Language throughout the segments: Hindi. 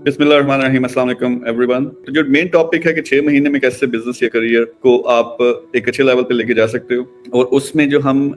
बिस्मिल्लाहिर्रहमानिर्रहीम, अस्सलाम वालेकुम एवरीवन। तो जो मेन टॉपिक है कि 6 महीने में कैसे बिजनेस या करियर को आप एक अच्छे लेवल पे लेके जा सकते हो, और उसमें जो हम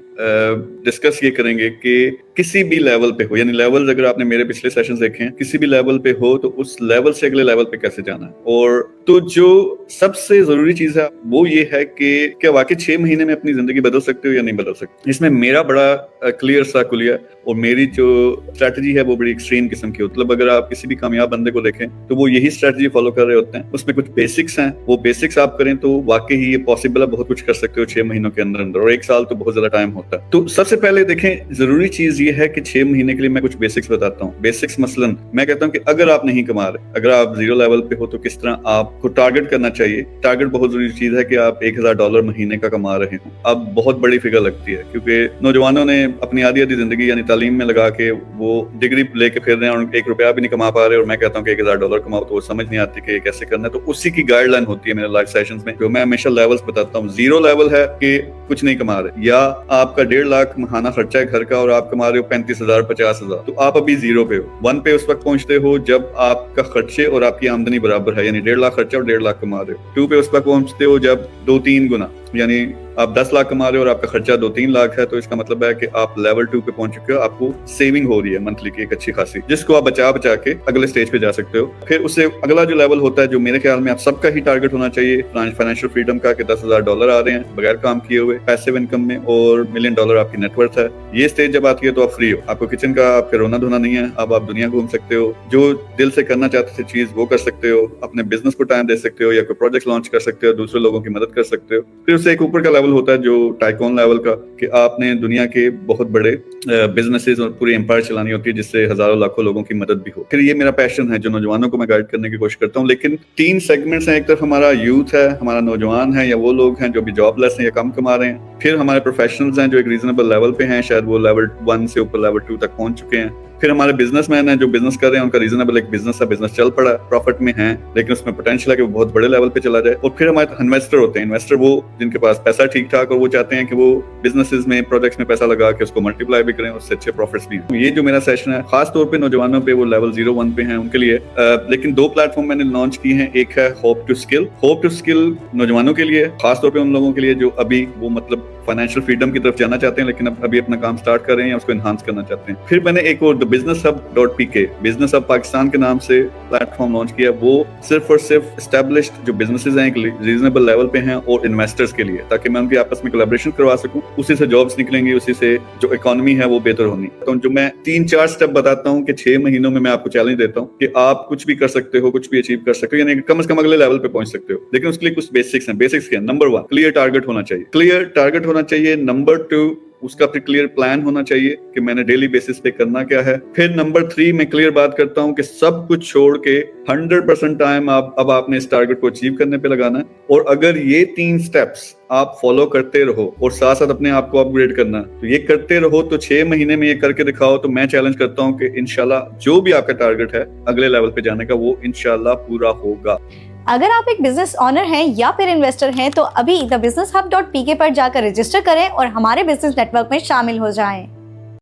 डिस्कस ये करेंगे कि किसी भी लेवल पे हो, यानी लेवल्स अगर आपने मेरे पिछले सेशंस देखे हैं, किसी भी लेवल पे हो तो उस लेवल से अगले लेवल पे कैसे जाना है। और तो जो सबसे जरूरी चीज है वो ये है कि क्या वाकई 6 महीने में अपनी जिंदगी बदल सकते हो या नहीं बदल सकते। इसमें मेरा बड़ा क्लियर सा कुलिया और मेरी जो स्ट्रेटजी है वो बड़ी एक्सट्रीम किस्म की, मतलब अगर आप किसी भी कामयाब बंदे को देखें तो वो यही स्ट्रेटजी फॉलो कर रहे होते हैं। उसमें कुछ बेसिक्स हैं, वो बेसिक्स आप करें तो वाकई ही ये पॉसिबल है, बहुत कुछ कर सकते हो 6 महीनों के अंदर अंदर, और 1 साल तो बहुत ज्यादा टाइम होता है। तो सबसे पहले देखें, जरूरी चीज ये है कि 6 महीने के लिए मैं कुछ बेसिक्स बताता हूँ। बेसिक्स मसलन मैं कहता हूँ कि अगर आप नहीं कमा रहे, अगर आप जीरो लेवल पे हो, तो किस तरह आपको टारगेट करना चाहिए। टारगेट बहुत जरूरी चीज है कि आप $1000 महीने का कमा रहे हो। अब बहुत बड़ी फिगर लगती है क्योंकि नौजवानों ने अपनी आधी जिंदगी यानी तालीम में लगा के वो डिग्री लेके फिर रहे हैं और $1 भी नहीं कमा पा रहे, और मैं कहता हूँ कि $1000 कमाओ, तो वो समझ नहीं आती कि कैसे करना है। तो उसी की गाइडलाइन होती है मेरे लाइव सेशंस में, जो मैं हमेशा लेवल्स बताता हूँ। जीरो लेवल है कि कुछ नहीं कमा रहे, या आपका 1.5 लाख महाना खर्चा है घर का और आप कमा रहे हो 35,000 50,000, तो आप अभी जीरो पे हो। 1 पे उस वक्त पहुंचते हो जब आपका खर्चे और आपकी आमदनी बराबर है, यानी 1.5 लाख खर्चा और 1.5 लाख कमा रहे हो। 2 पे उस वक्त पहुंचते हो जब 2-3 गुना, यानी आप 10 लाख कमा रहे हो और आपका खर्चा 2-3 लाख है, तो इसका मतलब है कि आप लेवल 2 पे पहुंच चुके हो। आपको सेविंग हो रही है मंथली की एक अच्छी खासी, जिसको आप बचा बचा के अगले स्टेज पे जा सकते हो। फिर उससे अगला जो लेवल होता है, जो मेरे ख्याल में आप सबका ही टारगेट होना चाहिए, फाइनेंशियल फ्रीडम का, कि $10,000 आ रहे हैं बगैर काम किए हुए, पैसिव इनकम में, और $1 मिलियन आपकी नेटवर्थ है। ये स्टेज जब आती है तो आप फ्री हो, आपको किचन का आपके रोना धोना नहीं है। अब आप दुनिया घूम सकते हो, जो दिल से करना चाहते थे चीज वो कर सकते हो, अपने बिजनेस को टाइम दे सकते हो, या कोई प्रोजेक्ट लॉन्च कर सकते हो, दूसरे लोगों की मदद कर सकते हो। फिर उससे एक ऊपर का लेवल होता है जो टाइकॉन लेवल का, कि आपने दुनिया के बहुत बड़े बिजनेसेस और पूरी एम्पायर चलानी होती है, जिससे हजारों लाखों लोगों की मदद भी हो। फिर ये मेरा पैशन है जो नौजवानों को मैं गाइड करने की कोशिश करता हूँ। लेकिन 3 सेगमेंट्स हैं, एक तरफ हमारा यूथ है, हमारा नौजवान है, या वो लोग हैं जो भी जॉबलेस हैं या कम कमा रहे हैं। फिर हमारे प्रोफेशनल्स हैं जो एक रीजनेबल लेवल पे हैं, शायद वो लेवल 1 से ऊपर लेवल 2 तक पहुंच चुके हैं। फिर हमारे बिजनेसमैन हैं जो बिजनेस कर रहे हैं, उनका रीजनेबल एक बिजनेस है, बिजनेस चल पड़ा, प्रॉफिट में है, लेकिन उसमें पोटेंशियल है कि वो बहुत बड़े लेवल पे चला जाए। और फिर हमारे इन्वेस्टर होते हैं, इन्वेस्टर वो जिनके पास पैसा ठीक ठाक, और वो चाहते हैं कि वो बिजनेसेस में, प्रोजेक्ट्स में पैसा लगा के उसको मल्टीप्लाई भी करें, उससे अच्छे प्रॉफिट्स भी हैं। ये जो मेरा सेशन है खास तौर पे नौजवानों पे, वो लेवल 0-1 पे हैं उनके लिए। लेकिन 2 प्लेटफॉर्म मैंने लॉन्च किए हैं। एक है hope to skill. Hope to skill नौजवानों के लिए, खास तौर पे उन लोगों के लिए जो अभी वो मतलब फाइनेंशियल फ्रीडम की तरफ जाना चाहते हैं, लेकिन अब अभी अपना काम स्टार्ट कर रहे हैं या उसको एनहांस करना चाहते हैं। फिर मैंने एक और businesshub.pk, बिजनेस हब पाकिस्तान के नाम से प्लेटफॉर्म लॉन्च किया। वो सिर्फ और सिर्फ एस्टेब्लिश्ड जो बिजनेसेस हैं एक रीजनेबल लेवल पे हैं और इन्वेस्टर्स के लिए, ताकि मैं उनकी आपस में कोलैबोरेशन करवा सकूं। उसी से जॉब्स निकलेंगी, उसी से जो इकोनॉमी है वो बेहतर होनी। तो जो मैं 3-4 स्टेप बताता हूँ कि 6 महीनों में मैं आपको चैलेंज देता हूँ कि आप कुछ भी कर सकते हो, कुछ भी अचीव कर सकते हो, यानी कम से कम अगले लेवल पे पहुंच सकते हो। लेकिन उसके लिए कुछ बेसिक्स हैं। बेसिक्स क्या है? नंबर 1, क्लियर टारगेट होना चाहिए। क्लियर टारगेट होना चाहिए। नंबर 2, उसका फिर क्लियर प्लान होना चाहिए कि मैंने डेली बेसिस पे करना क्या है। फिर नंबर 3 मैं क्लियर बात करता हूं कि सब कुछ छोड़ के 100% टाइम अब आपने इस टारगेट को अचीव करने पे लगाना है। और अगर ये 3 स्टेप्स आप फॉलो करते रहो और साथ साथ अपने आप को अपग्रेड करना, तो ये करते रहो, तो 6 महीने में ये करके दिखाओ, तो मैं चैलेंज करता हूं कि इंशाल्लाह जो भी आपका टारगेट है अगले लेवल पे जाने का, वो इंशाल्लाह पूरा होगा। अगर आप एक बिजनेस ऑनर हैं या फिर इन्वेस्टर हैं तो अभी thebusinesshub.pk पर जाकर रजिस्टर करें और हमारे बिजनेस नेटवर्क में शामिल हो जाएं।